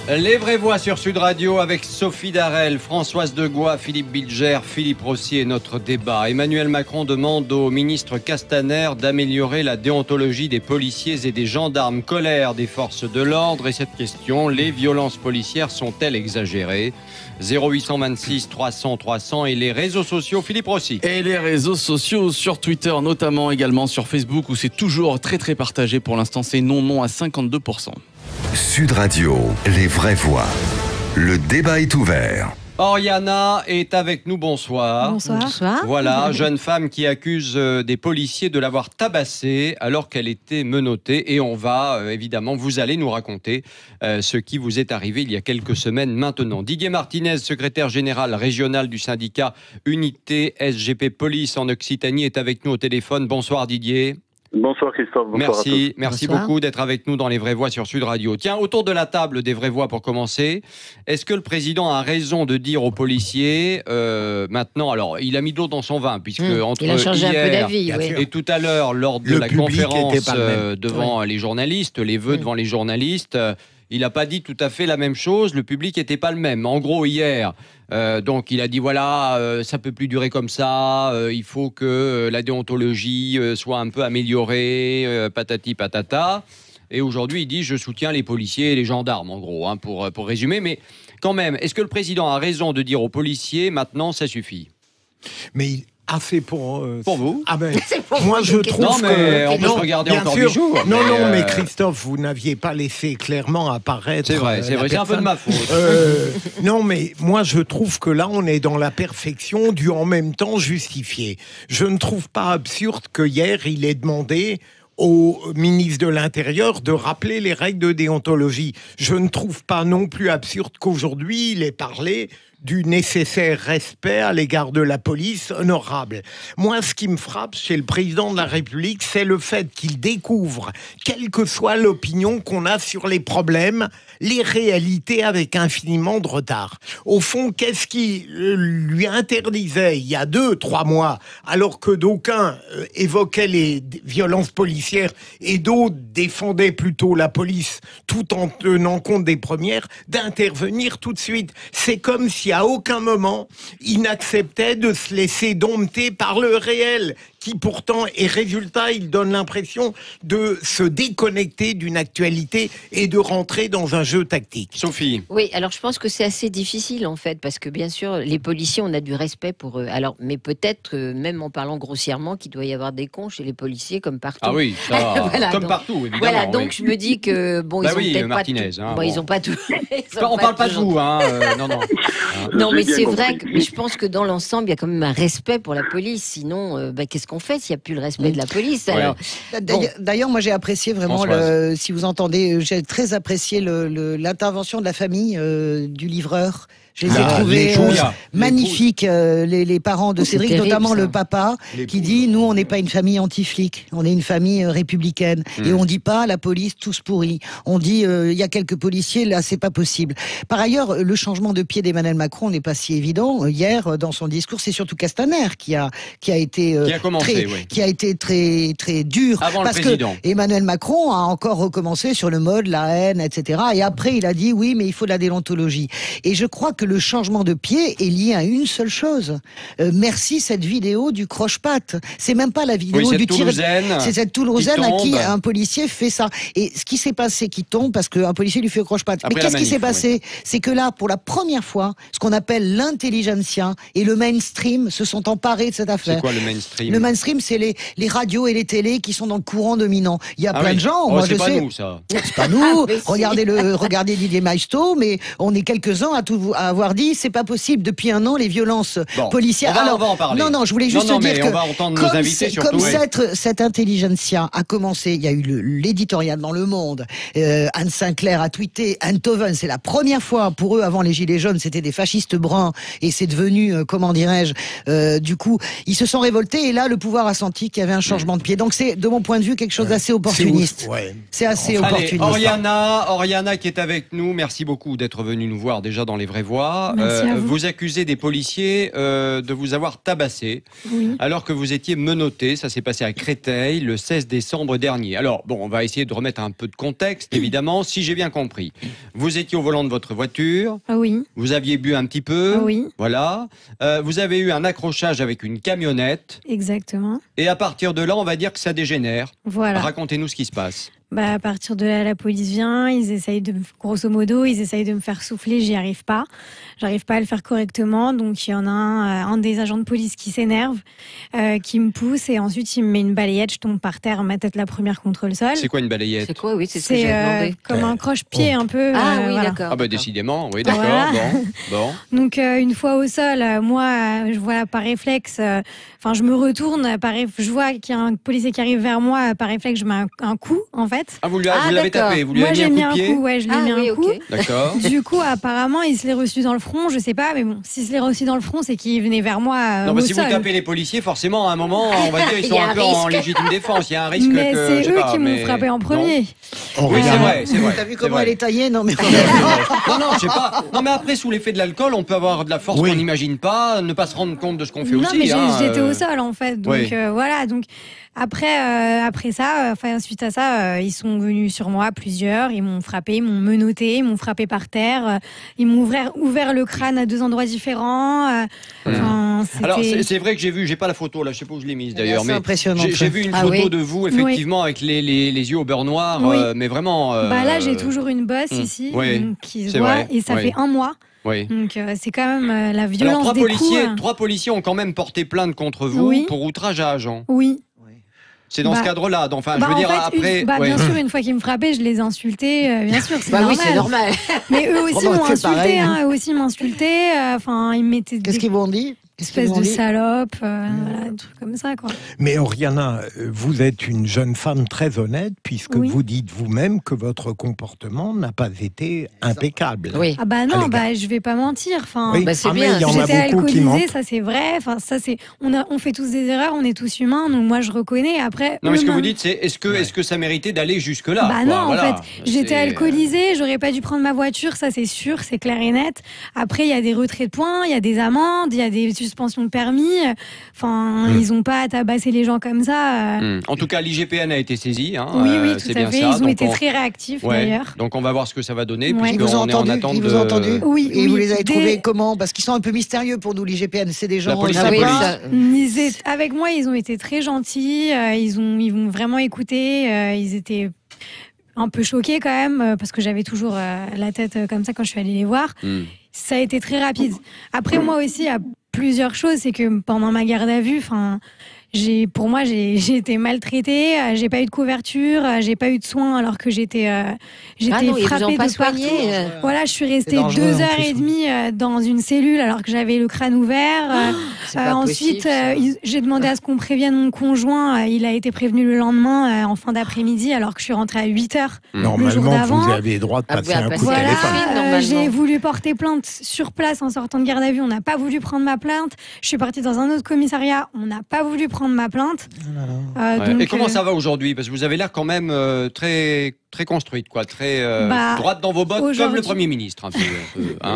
Les vraies voix sur Sud Radio avec Sophie Darel, Françoise Degois, Philippe Bilger, Philippe Rossi et notre débat. Emmanuel Macron demande au ministre Castaner d'améliorer la déontologie des policiers et des gendarmes. Colère des forces de l'ordre et cette question, les violences policières sont-elles exagérées ? 0826 300 300 et les réseaux sociaux, Philippe Rossi. Et les réseaux sociaux sur Twitter, notamment également sur Facebook où c'est toujours très partagé. Pour l'instant, c'est non à 52%. Sud Radio, les vraies voix. Le débat est ouvert. Oriana est avec nous, bonsoir. Bonsoir. Voilà, jeune femme qui accuse des policiers de l'avoir tabassée alors qu'elle était menottée. Et on va, évidemment, vous allez nous raconter ce qui vous est arrivé il y a quelques semaines maintenant. Didier Martinez, secrétaire général régional du syndicat Unité SGP Police en Occitanie, est avec nous au téléphone. Bonsoir Didier. Bonsoir Christophe, bonsoir à tous. Merci beaucoup d'être avec nous dans les vraies voix sur Sud Radio. Tiens, autour de la table des vraies voix pour commencer, est-ce que le président a raison de dire aux policiers maintenant, alors il a mis de l'eau dans son vin puisque entre il a changé hier un peu d'avis, et tout à l'heure lors de la conférence devant les journalistes, les vœux devant les journalistes, il n'a pas dit tout à fait la même chose, le public n'était pas le même. En gros, hier, donc il a dit voilà, ça peut plus durer comme ça, il faut que la déontologie soit un peu améliorée, patati patata. Et aujourd'hui, il dit je soutiens les policiers et les gendarmes, en gros, pour résumer. Mais quand même, est-ce que le président a raison de dire aux policiers maintenant ça suffit ? Mais il a fait pour vous. Ah ben, moi je trouve non, mais que... on peut se regarder encore sûr. 10 jours. Non, mais Christophe, vous n'aviez pas laissé clairement apparaître... C'est vrai, c'est un peu de ma faute. Non, mais moi je trouve que là, on est dans la perfection du en même temps justifié. Je ne trouve pas absurde que hier, il ait demandé au ministre de l'Intérieur de rappeler les règles de déontologie. Je ne trouve pas non plus absurde qu'aujourd'hui, il ait parlé du nécessaire respect à l'égard de la police honorable. Moi, ce qui me frappe chez le président de la République, c'est le fait qu'il découvre, quelle que soit l'opinion qu'on a sur les problèmes, les réalités avec infiniment de retard. Au fond, qu'est-ce qui lui interdisait il y a 2-3 mois, alors que d'aucuns évoquaient les violences policières et d'autres défendaient plutôt la police tout en tenant compte des premières, d'intervenir tout de suite. C'est comme si à aucun moment il n'acceptait de se laisser dompter par le réel, qui pourtant est résultat, il donne l'impression de se déconnecter d'une actualité et de rentrer dans un jeu tactique. Sophie. Oui, alors je pense que c'est assez difficile en fait, parce que bien sûr, les policiers, on a du respect pour eux. Alors, mais peut-être, même en parlant grossièrement, qu'il doit y avoir des cons chez les policiers comme partout. Ah oui, ça, voilà, comme donc, partout, évidemment. Voilà, donc je me dis que bon, ils ont peut-être Martinez, pas tout. Ils ont pas tout. On parle pas de vous, hein. Non. Non, mais c'est vrai que je pense que dans l'ensemble, il y a quand même un respect pour la police. Sinon, qu'est-ce qu'on fait s'il n'y a plus le respect de la police? Alors, d'ailleurs, moi j'ai apprécié vraiment, si vous entendez, j'ai très apprécié l'intervention de la famille du livreur. Je les ai trouvés magnifiques, les parents de Cédric, terrible, notamment ça. le papa, qui dit « Nous, on n'est pas une famille anti-flic, on est une famille républicaine. Et on dit pas la police tous pourris. On dit il y a quelques policiers, là, c'est pas possible. » Par ailleurs, le changement de pied d'Emmanuel Macron n'est pas si évident. Hier, dans son discours, c'est surtout Castaner qui a été très dur. Avant parce le président. que Emmanuel Macron a encore recommencé sur le mode la haine, etc. Et après, il a dit oui, mais il faut de la déontologie. Et je crois que le changement de pied est lié à une seule chose. Merci cette vidéo du croche-patte. C'est même pas la vidéo du tir. C'est cette Toulousaine à qui un policier fait ça. Et ce qui s'est passé, qui tombe parce qu'un policier lui fait croche-patte. Mais qu'est-ce qui s'est passé? C'est que là, pour la première fois, ce qu'on appelle l'intelligentsia et le mainstream se sont emparés de cette affaire. C'est quoi le mainstream? Le mainstream, c'est les radios et les télés qui sont dans le courant dominant. Il y a plein de gens. Moi, c'est pas nous, ça. C'est pas nous. Regardez Didier Maisto, mais on est quelques-uns à avoir dit c'est pas possible depuis un an les violences policières. On va en parler. Non, je voulais juste dire que on va entendre nos invités surtout. Comme cette intelligentsia a commencé, il y a eu l'éditorial dans Le Monde. Anne Sinclair a tweeté, Enthoven, c'est la première fois pour eux avant les Gilets jaunes, c'était des fascistes bruns et c'est devenu, comment dirais-je, du coup, ils se sont révoltés et là le pouvoir a senti qu'il y avait un changement de pied. Donc c'est de mon point de vue quelque chose d'assez opportuniste. C'est assez opportuniste. Oriana qui est avec nous, merci beaucoup d'être venue nous voir déjà dans les vraies voix. Voix. Vous accusez des policiers de vous avoir tabassé alors que vous étiez menotté. Ça s'est passé à Créteil le 16 décembre dernier. Alors, bon, on va essayer de remettre un peu de contexte, évidemment. Si j'ai bien compris, vous étiez au volant de votre voiture. Oui. Vous aviez bu un petit peu. Oui. Voilà. Vous avez eu un accrochage avec une camionnette. Exactement. Et à partir de là, on va dire que ça dégénère. Voilà. Racontez-nous ce qui se passe. À partir de là, la police vient, grosso modo, ils essayent de me faire souffler, j'y arrive pas. J'arrive pas à le faire correctement, donc il y en a un des agents de police qui s'énerve, qui me pousse, et ensuite il me met une balayette, je tombe par terre, ma tête la première contre le sol. C'est quoi une balayette? C'est quoi, oui, c'est ce que j'ai demandé. Comme un croche-pied un peu. Ah oui, voilà. d'accord. Décidément, oui, d'accord. Voilà. Bon. Donc une fois au sol, moi, je vois par réflexe, je me retourne, je vois qu'il y a un policier qui arrive vers moi, par réflexe, je mets un coup, en fait. Ah, vous l'avez tapé, vous lui Moi, avez mis un coup de pied. Ouais, je lui ai mis un coup. Okay. D'accord. Du coup, apparemment, il se l'est reçu dans le front, je sais pas, mais bon, s'il se l'est reçu dans le front, c'est qu'il venait vers moi. Non, au si sol. vous tapez les policiers, forcément, à un moment, on va dire, ils sont un peu en légitime défense. Il y a un risque mais que. c'est eux qui m'ont frappé en premier. Oui, c'est vrai. T'as vu comment elle est taillée? Non, mais. Non, je sais pas. Non, mais après, sous l'effet de l'alcool, on peut avoir de la force qu'on n'imagine pas, ne pas se rendre compte de ce qu'on fait aussi. Non, mais j'étais au sol, en fait. Donc, voilà. Donc, après ça, suite à ça, ils sont venus sur moi, plusieurs. Ils m'ont frappé, ils m'ont menotté, ils m'ont frappé par terre. Ils m'ont ouvert le crâne à 2 endroits différents. Alors, c'est vrai que j'ai pas la photo, là, je sais pas où je l'ai mise d'ailleurs. C'est impressionnant. J'ai vu une photo de vous, effectivement, avec les yeux au beurre noir, mais vraiment. Là, j'ai toujours une bosse ici, qui se voit, et ça fait 1 mois. Oui. Donc c'est quand même la violence des coups. 3 policiers ont quand même porté plainte contre vous pour outrage à agent. Oui. C'est dans ce cadre-là. Je veux dire, après. Bien sûr, une fois qu'ils me frappaient, je les insultais. Bien sûr, c'est normal. Oui, c'est normal. Mais eux aussi m'ont insulté. Eux aussi m'insultaient. Ils me mettaient. Qu'est-ce qu'ils vont dire? Espèce de salope, des trucs comme ça, quoi. Mais Oriana, vous êtes une jeune femme très honnête, puisque vous dites vous-même que votre comportement n'a pas été impeccable. Oui. Ah bah non, je vais pas mentir. C'est bien. J'étais alcoolisée, ça c'est vrai. On fait tous des erreurs, on est tous humains, donc moi je reconnais. Après. Non, mais ce que vous dites, c'est est-ce que ça méritait d'aller jusque-là? Bah non, en fait, j'étais alcoolisée, j'aurais pas dû prendre ma voiture, ça c'est sûr, c'est clair et net. Après, il y a des retraits de points, il y a des amendes, il y a des suspension de permis. Ils n'ont pas tabassé les gens comme ça. En tout cas, l'IGPN a été saisi. Oui, tout à fait. Ils ont été très réactifs d'ailleurs. Donc on va voir ce que ça va donner. Ils vous ont entendu, Oui, et vous les avez trouvés comment? Parce qu'ils sont un peu mystérieux pour nous, l'IGPN. C'est des gens. Avec moi, ils ont été très gentils. Ils m'ont vraiment écouté. Ils étaient un peu choqués quand même, parce que j'avais toujours la tête comme ça quand je suis allée les voir. Ça a été très rapide. Après, moi aussi, il y a plusieurs choses. C'est que pendant ma garde à vue, j'ai été maltraitée, j'ai pas eu de couverture, j'ai pas eu de soins alors que j'étais frappée de partout. Voilà, je suis restée 2h30 dans une cellule alors que j'avais le crâne ouvert. Ensuite, j'ai demandé à ce qu'on prévienne mon conjoint. Il a été prévenu le lendemain en fin d'après-midi alors que je suis rentrée à 8h le jour d'avant. Vous avez le droit de passer un coup de téléphone. J'ai voulu porter plainte sur place en sortant de garde à vue. On n'a pas voulu prendre ma plainte. Je suis partie dans un autre commissariat. On n'a pas voulu prendre ma plainte. Donc, et comment ça va aujourd'hui? Parce que vous avez l'air quand même très construite, quoi, très droite dans vos bottes, comme le Premier ministre, un peu,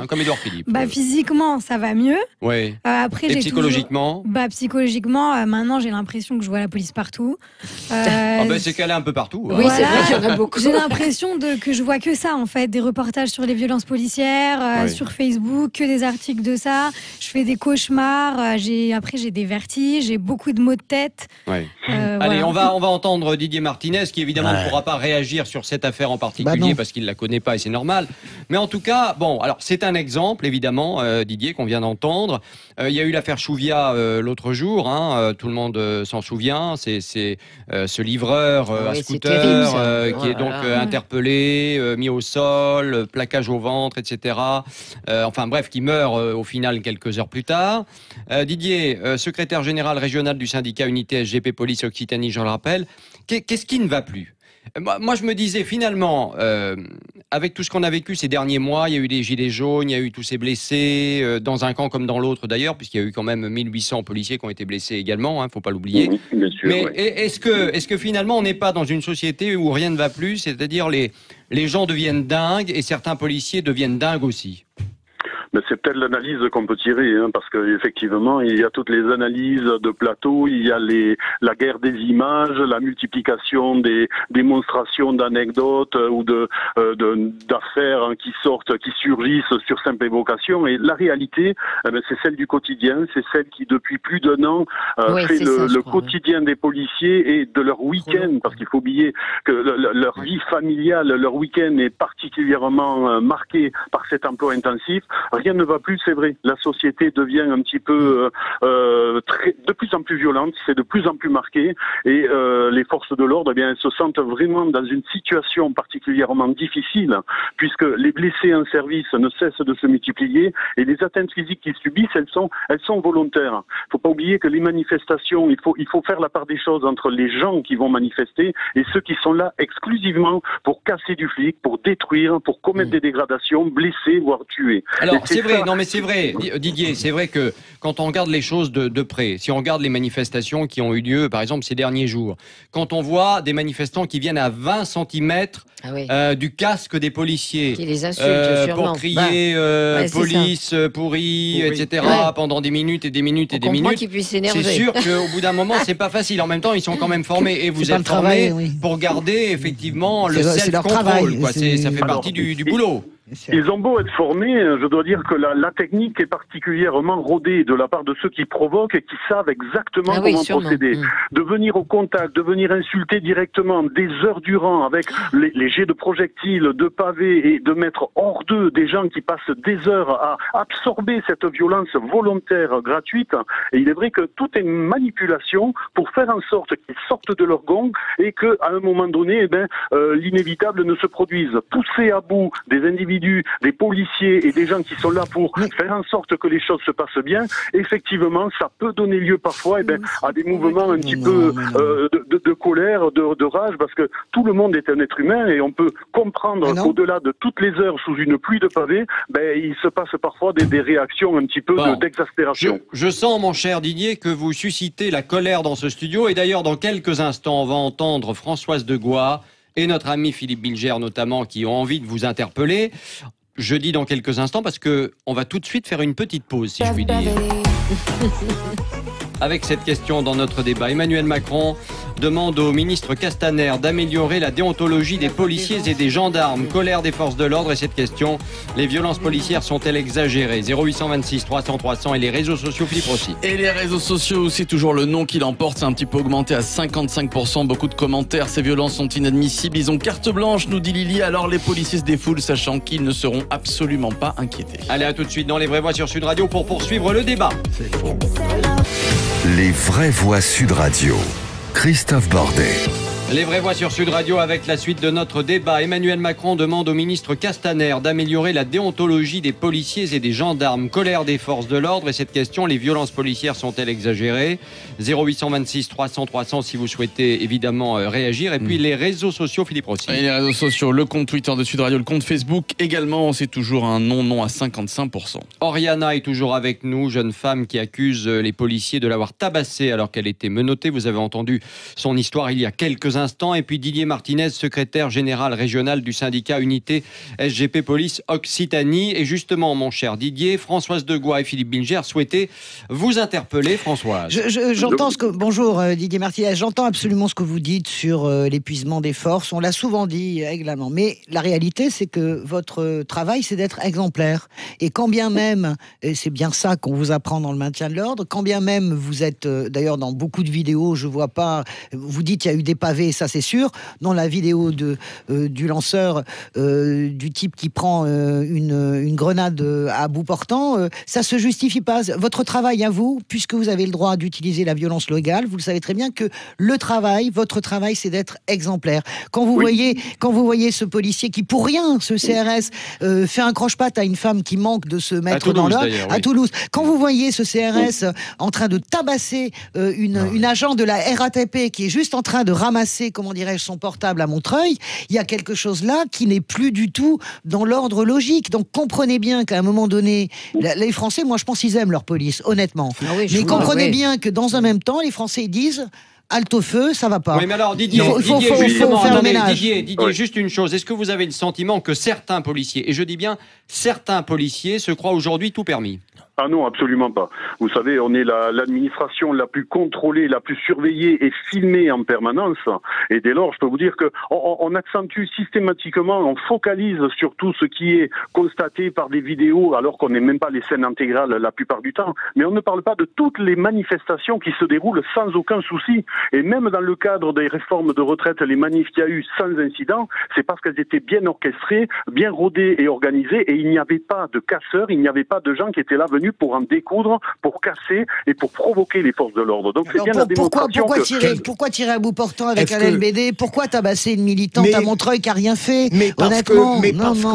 comme Édouard Philippe. Physiquement, ça va mieux. Oui. Après, et psychologiquement psychologiquement, maintenant, j'ai l'impression que je vois la police partout. C'est qu'elle est un peu partout. Oui, c'est vrai qu'il y en a beaucoup. J'ai l'impression que je vois que ça, en fait, des reportages sur les violences policières, sur Facebook, que des articles de ça. Je fais des cauchemars. Après, j'ai des vertiges, j'ai beaucoup de maux de tête. Allez, on va entendre Didier Martinez, qui évidemment ne pourra pas réagir sur cette affaire en particulier parce qu'il ne la connaît pas et c'est normal. Mais en tout cas, alors c'est un exemple, évidemment, Didier, qu'on vient d'entendre. Il y a eu l'affaire Chouvia l'autre jour, tout le monde s'en souvient. C'est ce livreur à scooter qui est donc interpellé, mis au sol, plaquage au ventre, etc. Qui meurt au final quelques heures plus tard. Didier, secrétaire général régional du syndicat Unité SGP Police Occitanie, je le rappelle, qu'est-ce qui ne va plus? Moi, je me disais, finalement, avec tout ce qu'on a vécu ces derniers mois, il y a eu des gilets jaunes, il y a eu tous ces blessés, dans un camp comme dans l'autre d'ailleurs, puisqu'il y a eu quand même 1800 policiers qui ont été blessés également, faut pas l'oublier. Bien sûr, mais est-ce que finalement, on n'est pas dans une société où rien ne va plus, c'est-à-dire les gens deviennent dingues et certains policiers deviennent dingues aussi? Mais c'est peut-être l'analyse qu'on peut tirer, hein, parce qu'effectivement, il y a toutes les analyses de plateau, il y a la guerre des images, la multiplication des démonstrations d'anecdotes ou d'affaires hein, qui surgissent sur simple évocation. Et la réalité, c'est celle du quotidien, c'est celle qui, depuis plus d'1 an, fait le quotidien des policiers et de leur week-end, parce qu'il faut oublier que leur vie familiale, leur week-end est particulièrement marqué par cet emploi intensif. Rien ne va plus, c'est vrai. La société devient un petit peu de plus en plus violente, c'est de plus en plus marqué, et les forces de l'ordre, eh bien, elles se sentent vraiment dans une situation particulièrement difficile, puisque les blessés en service ne cessent de se multiplier, et les atteintes physiques qu'ils subissent, elles sont volontaires. Il faut pas oublier que les manifestations, il faut faire la part des choses entre les gens qui vont manifester et ceux qui sont là exclusivement pour casser du flic, pour détruire, pour commettre des dégradations, blesser, voire tuer. Alors, c'est vrai, non mais c'est vrai, Didier, c'est vrai que quand on regarde les choses de près, si on regarde les manifestations qui ont eu lieu, par exemple, ces derniers jours, quand on voit des manifestants qui viennent à 20 cm du casque des policiers, qui les insultent sûrement, pour crier police pourrie, etc., pendant des minutes et des minutes et des minutes, c'est sûr qu'au bout d'un moment, c'est pas facile. En même temps, ils sont quand même formés, et vous êtes formés pour garder effectivement le self-control. Ça fait partie du boulot. Ils ont beau être formés, je dois dire que la technique est particulièrement rodée de la part de ceux qui provoquent et qui savent exactement comment procéder. De venir au contact, de venir insulter directement des heures durant avec les jets de projectiles, de pavés, et de mettre hors d'eux des gens qui passent des heures à absorber cette violence volontaire gratuite. Et il est vrai que tout est manipulation pour faire en sorte qu'ils sortent de leur gond et qu'à un moment donné, l'inévitable ne se produise. Pousser à bout des individus, des policiers et des gens qui sont là pour faire en sorte que les choses se passent bien, effectivement, ça peut donner lieu parfois à des mouvements un petit peu de colère, de rage, parce que tout le monde est un être humain et on peut comprendre qu'au-delà de toutes les heures sous une pluie de pavés, il se passe parfois des réactions un petit peu d'exaspération. Je sens, mon cher Didier, que vous suscitez la colère dans ce studio, et d'ailleurs, dans quelques instants, on va entendre Françoise Degois et notre ami Philippe Bilger notamment, qui ont envie de vous interpeller. Je dis dans quelques instants parce que on va tout de suite faire une petite pause, si je puis dire. Avec cette question dans notre débat, Emmanuel Macron demande au ministre Castaner d'améliorer la déontologie des policiers et des gendarmes. Colère des forces de l'ordre, et cette question, les violences policières sont-elles exagérées? 0826 300 300 et les réseaux sociaux, Philippe Rossi. Et les réseaux sociaux aussi, toujours le nom qui l'emporte, c'est un petit peu augmenté à 55%. Beaucoup de commentaires, ces violences sont inadmissibles. Ils ont carte blanche, nous dit Lily, alors les policiers se défoulent, sachant qu'ils ne seront absolument pas inquiétés. Allez, à tout de suite dans Les Vraies Voix sur Sud Radio pour poursuivre le débat. Les Vraies Voix Sud Radio. Christophe Bordet. Les Vraies Voix sur Sud Radio avec la suite de notre débat. Emmanuel Macron demande au ministre Castaner d'améliorer la déontologie des policiers et des gendarmes. Colère des forces de l'ordre, et cette question, les violences policières sont-elles exagérées? 0826 300 300 si vous souhaitez évidemment réagir. Et puis les réseaux sociaux, Philippe Rossi. Et les réseaux sociaux, le compte Twitter de Sud Radio, le compte Facebook également, c'est toujours un non à 55%. Oriana est toujours avec nous, jeune femme qui accuse les policiers de l'avoir tabassée alors qu'elle était menottée. Vous avez entendu son histoire il y a quelques instants. Et puis Didier Martinez, secrétaire général régional du syndicat Unité SGP Police Occitanie. Et justement, mon cher Didier, Françoise Degois et Philippe Bilger souhaitaient vous interpeller. Françoise. Bonjour Didier Martinez, j'entends absolument ce que vous dites sur l'épuisement des forces. On l'a souvent dit également. Mais la réalité, c'est que votre travail, c'est d'être exemplaire. Et quand bien même, et c'est bien ça qu'on vous apprend dans le maintien de l'ordre, quand bien même vous êtes, d'ailleurs dans beaucoup de vidéos, je vois pas, vous dites qu'il y a eu des pavés, ça c'est sûr. Dans la vidéo du lanceur, du type qui prend une grenade à bout portant, ça se justifie pas. Votre travail à vous, puisque vous avez le droit d'utiliser la violence légale, vous le savez très bien que votre travail, c'est d'être exemplaire. Quand vous voyez ce policier qui, pour rien, ce CRS, fait un croche-patte à une femme qui manque de se mettre dans l'ordre, à Toulouse. Quand vous voyez ce CRS en train de tabasser une agent de la RATP qui est juste en train de ramasser, comment dirais-je, son portable à Montreuil, il y a quelque chose là qui n'est plus du tout dans l'ordre logique. Donc comprenez bien qu'à un moment donné, les Français, moi je pense qu'ils aiment leur police, honnêtement. Mais comprenez bien que dans un même temps, les Français disent halte au feu, ça va pas. Oui, mais alors Didier, faut faire le ménage. Didier, juste une chose. Est-ce que vous avez le sentiment que certains policiers, et je dis bien certains policiers, se croient aujourd'hui tout permis? Ah non, absolument pas. Vous savez, on est l'administration la plus contrôlée, la plus surveillée et filmée en permanence. Et dès lors, je peux vous dire que on accentue systématiquement, on focalise sur tout ce qui est constaté par des vidéos, alors qu'on n'est même pas les scènes intégrales la plupart du temps. Mais on ne parle pas de toutes les manifestations qui se déroulent sans aucun souci. Et même dans le cadre des réformes de retraite, les manifs qu'il y a eu sans incident, c'est parce qu'elles étaient bien orchestrées, bien rodées et organisées, et il n'y avait pas de casseurs, il n'y avait pas de gens qui étaient là venus pour en découdre, pour casser et pour provoquer les forces de l'ordre. Donc c'est bien la démonstration pourquoi tirer à bout portant avec un LBD? Pourquoi tabasser une militante à Montreuil qui a rien fait? Mais parce que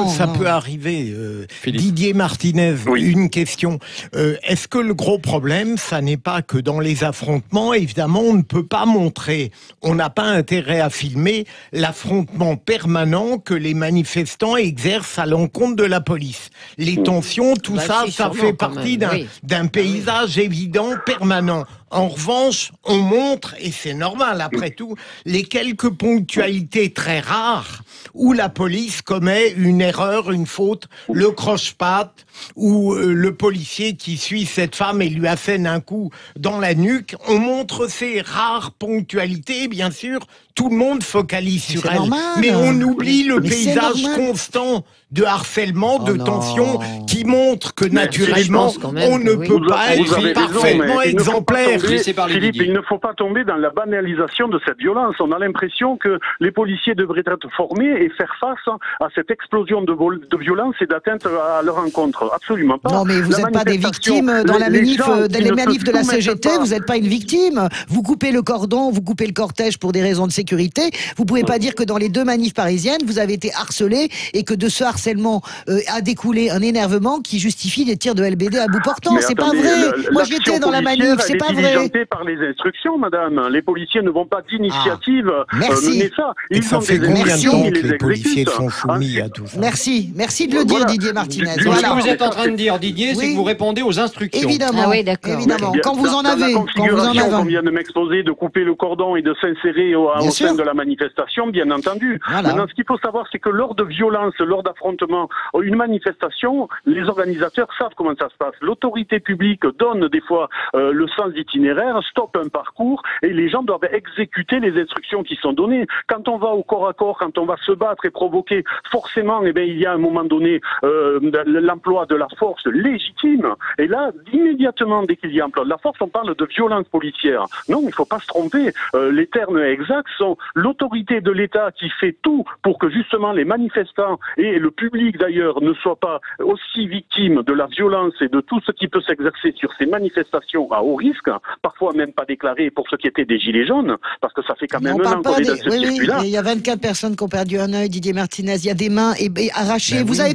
ça peut arriver. Philippe. Didier Martinez, une question. Est-ce que le gros problème, ça n'est pas que dans les affrontements, évidemment, on ne peut pas montrer, on n'a pas intérêt à filmer l'affrontement permanent que les manifestants exercent à l'encontre de la police. Les tensions, tout ça fait partie d'un paysage évident, permanent. En revanche, on montre, et c'est normal après tout, les quelques ponctualités très rares où la police commet une erreur, une faute, le croche-patte, ou le policier qui suit cette femme et lui assène un coup dans la nuque. On montre ces rares ponctualités, bien sûr, tout le monde focalise sur elle. Normal. Mais on oublie le paysage constant de harcèlement, de tension, qui montre que naturellement, on ne peut pas être parfaitement exemplaire. Philippe, il ne faut pas tomber dans la banalisation de cette violence. On a l'impression que les policiers devraient être formés et faire face à cette explosion de violence et d'atteinte à leur encontre. Absolument pas. Non, mais vous n'êtes pas des victimes dans les manifs de la CGT, vous n'êtes pas une victime. Vous coupez le cordon, vous coupez le cortège pour des raisons de sécurité. Vous pouvez pas dire que dans les 2 manifs parisiennes, vous avez été harcelé et que de ce harcèlement a découlé un énervement qui justifie des tirs de LBD à bout portant. C'est pas vrai. Moi, j'étais dans la manif, c'est pas vrai. Par les instructions, madame. Les policiers ne vont pas d'initiative mener ça. Ils ont des instructions que les policiers sont soumis à tout ça. Merci de le dire, Didier Martinez. Ce que vous êtes en train de dire, Didier, c'est que vous répondez aux instructions. Évidemment. Ah oui, d'accord. Évidemment. Quand vous en avez. La configuration qu'on vient de m'exposer, de couper le cordon et de s'insérer au sein de la manifestation, bien entendu. Maintenant, ce qu'il faut savoir, c'est que lors de violences, lors d'affrontements, une manifestation, les organisateurs savent comment ça se passe. L'autorité publique donne des fois le sens d'itinéraire, stoppe un parcours et les gens doivent exécuter les instructions qui sont données. Quand on va au corps à corps, quand on va se battre et provoquer, forcément, il y a à un moment donné l'emploi de la force légitime. Et là, immédiatement, dès qu'il y a emploi de la force, on parle de violence policière. Non, il ne faut pas se tromper. Les termes exacts sont l'autorité de l'État qui fait tout pour que justement les manifestants et le public d'ailleurs ne soient pas aussi victimes de la violence et de tout ce qui peut s'exercer sur ces manifestations à haut risque, parfois même pas déclarées pour ce qui était des gilets jaunes, parce que ça fait quand même un an qu'on est dans ce circuit-là. Il y a 24 personnes qui ont perdu un œil, Didier Martinez, il y a des mains arrachées. Vous avez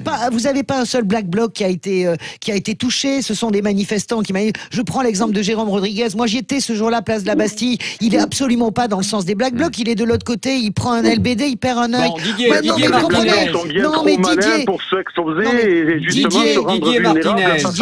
pas un seul Black Bloc qui a été touché, ce sont des manifestants je prends l'exemple de Jérôme Rodriguez, moi j'y étais ce jour-là, place de la Bastille, il est absolument pas dans le sens des Black Blocs, il est de l'autre côté, il prend un LBD, il perd un œil. Bon, Didier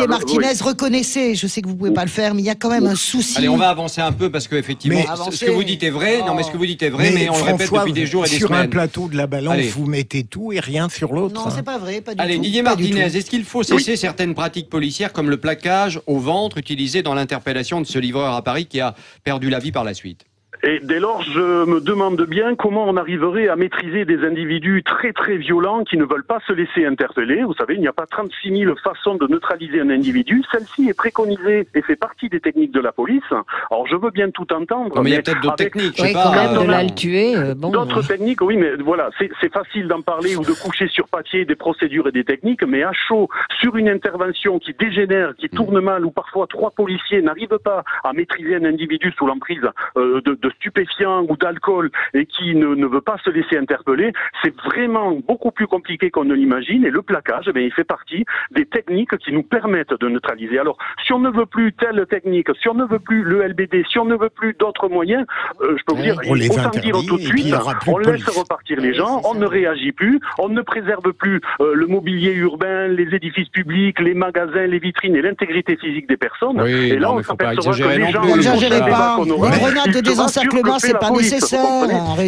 Martinez, reconnaissez, je sais que vous pouvez pas le faire, mais il y a quand même un souci. Allez, on va avancer un peu parce que effectivement, ce que vous dites est vrai. Non, mais ce que vous dites est vrai, mais on le répète depuis des jours et des semaines. Sur un plateau de la balance, vous mettez tout et rien sur l'autre. Non, c'est pas vrai, pas du tout. Allez, Didier Martinez, est-ce qu'il faut cesser certaines pratiques policières comme le plaquage au ventre utilisé dans l'interpellation de ce livreur à Paris qui a perdu la vie par la suite? Et dès lors, je me demande bien comment on arriverait à maîtriser des individus très très violents qui ne veulent pas se laisser interpeller. Vous savez, il n'y a pas 36 000 façons de neutraliser un individu. Celle-ci est préconisée et fait partie des techniques de la police. Alors je veux bien tout entendre. Non, mais il y a peut-être d'autres techniques, je sais pas. Quand même, de là le tuer. D'autres techniques, oui, mais voilà, c'est facile d'en parler ou de coucher sur papier des procédures et des techniques, mais à chaud, sur une intervention qui dégénère, qui tourne mal, où parfois 3 policiers n'arrivent pas à maîtriser un individu sous l'emprise de stupéfiants ou d'alcool et qui ne veut pas se laisser interpeller, c'est vraiment beaucoup plus compliqué qu'on ne l'imagine et le plaquage, il fait partie des techniques qui nous permettent de neutraliser. Alors, si on ne veut plus telle technique, si on ne veut plus le LBD, si on ne veut plus d'autres moyens, je peux vous dire, autant dire tout de suite, on laisse repartir les gens, on ne réagit plus, on ne préserve plus le mobilier urbain, les édifices publics, les magasins, les vitrines et l'intégrité physique des personnes. Oui, et là, on s'apercevra que les gens... N'exagérez pas, une grenade de l'encerclement, c'est pas nécessaire.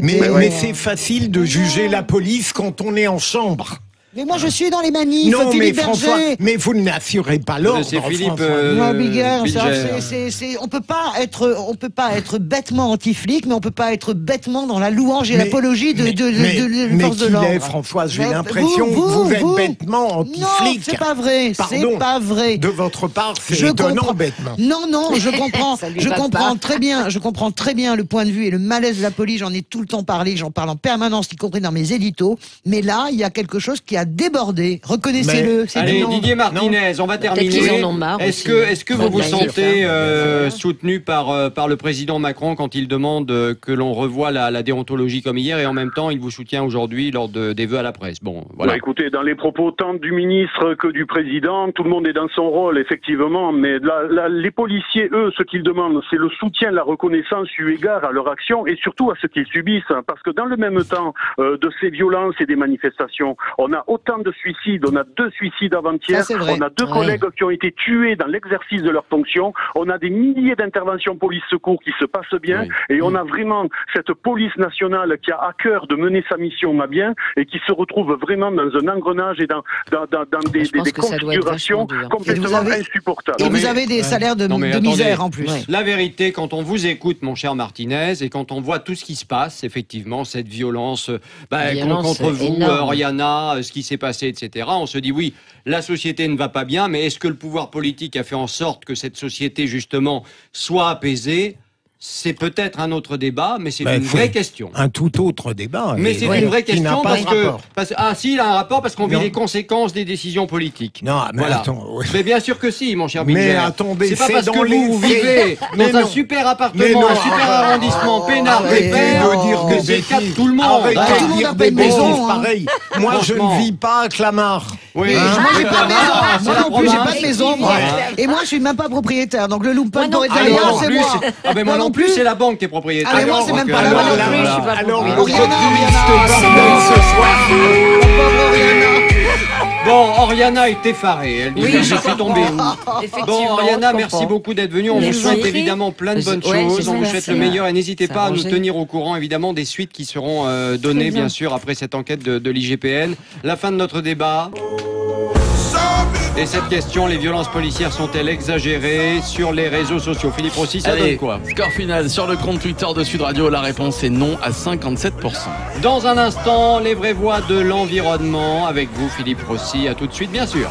Mais c'est facile de juger la police quand on est en chambre. Mais moi, je suis dans les manifs, non, Philippe mais François, Berger. Mais vous n'assurez pas l'ordre, c'est Philippe Non, Bigger, Bilger. on peut pas être bêtement anti-flic, mais on peut pas être bêtement dans la louange et l'apologie de force de l'ordre. Mais François, j'ai l'impression que vous êtes bêtement anti-flic. Non, c'est pas vrai. C'est pas vrai. De votre part, c'est étonnant, bêtement. Non, je comprends très bien. Je comprends très bien le point de vue et le malaise de la police. J'en ai tout le temps parlé. J'en parle en permanence, y compris dans mes éditos. Mais là, il y a quelque chose qui a débordé. Reconnaissez-le. Allez, Didier Martinez, on va terminer. Est-ce que vous vous sentez soutenu par le président Macron quand il demande que l'on revoie la déontologie comme hier et en même temps il vous soutient aujourd'hui lors des vœux à la presse? Bon, voilà. Bah, écoutez, dans les propos tant du ministre que du président, tout le monde est dans son rôle, effectivement, mais les policiers, eux, ce qu'ils demandent, c'est le soutien, la reconnaissance eu égard à leur action et surtout à ce qu'ils subissent, parce que dans le même temps de ces violences et des manifestations, on a autant de suicides, on a 2 suicides avant-hier, on a 2 collègues qui ont été tués dans l'exercice de leur fonction, on a des milliers d'interventions police-secours qui se passent bien, et on a vraiment cette police nationale qui a à cœur de mener sa mission à bien et qui se retrouve vraiment dans un engrenage et dans des configurations complètement insupportables. Et vous avez des salaires de misère en plus. La vérité, quand on vous écoute, mon cher Martinez, et quand on voit tout ce qui se passe, effectivement, cette violence contre vous, Oriana, ce qui s'est passé, etc., on se dit oui, la société ne va pas bien, mais est-ce que le pouvoir politique a fait en sorte que cette société, justement, soit apaisée? C'est peut-être un autre débat, mais c'est une vraie question. Un tout autre débat. Mais c'est une vraie question si, il a un rapport parce qu'on vit les conséquences des décisions politiques. Non, mais voilà. attends. Mais bien sûr que si, mon cher Bilger. Mais attendez, c'est pas parce que vous vivez dans un super appartement, un super arrondissement, peinard, pépère, que c'est le cas de tout le monde. Arrêtez de dire des maisons pareilles. Moi, je Franchement. ne vis pas à Clamart. Oui, moi j'ai pas de maison. Moi non plus, j'ai pas de maison. moi. Et moi, je suis même pas propriétaire. Donc le lumpen moi d'Orléans, non c'est plus, moi. Ah ben moi non plus, c'est la banque qui est propriétaire. Ah mais moi, c'est même pas la banque. Alors, Bon, Oriana est effarée. Elle dit je suis tombée où? Bon, Oriana, merci beaucoup d'être venue. On vous souhaite évidemment plein de bonnes choses. On vous souhaite le meilleur et n'hésitez pas à nous tenir au courant évidemment des suites qui seront données bien sûr après cette enquête de l'IGPN. La fin de notre débat. Et cette question, les violences policières sont-elles exagérées sur les réseaux sociaux? Philippe Rossi, ça donne quoi? Score final sur le compte Twitter de Sud Radio, la réponse est non à 57%. Dans un instant, les vraies voix de l'environnement avec vous, Philippe Rossi. À tout de suite, bien sûr.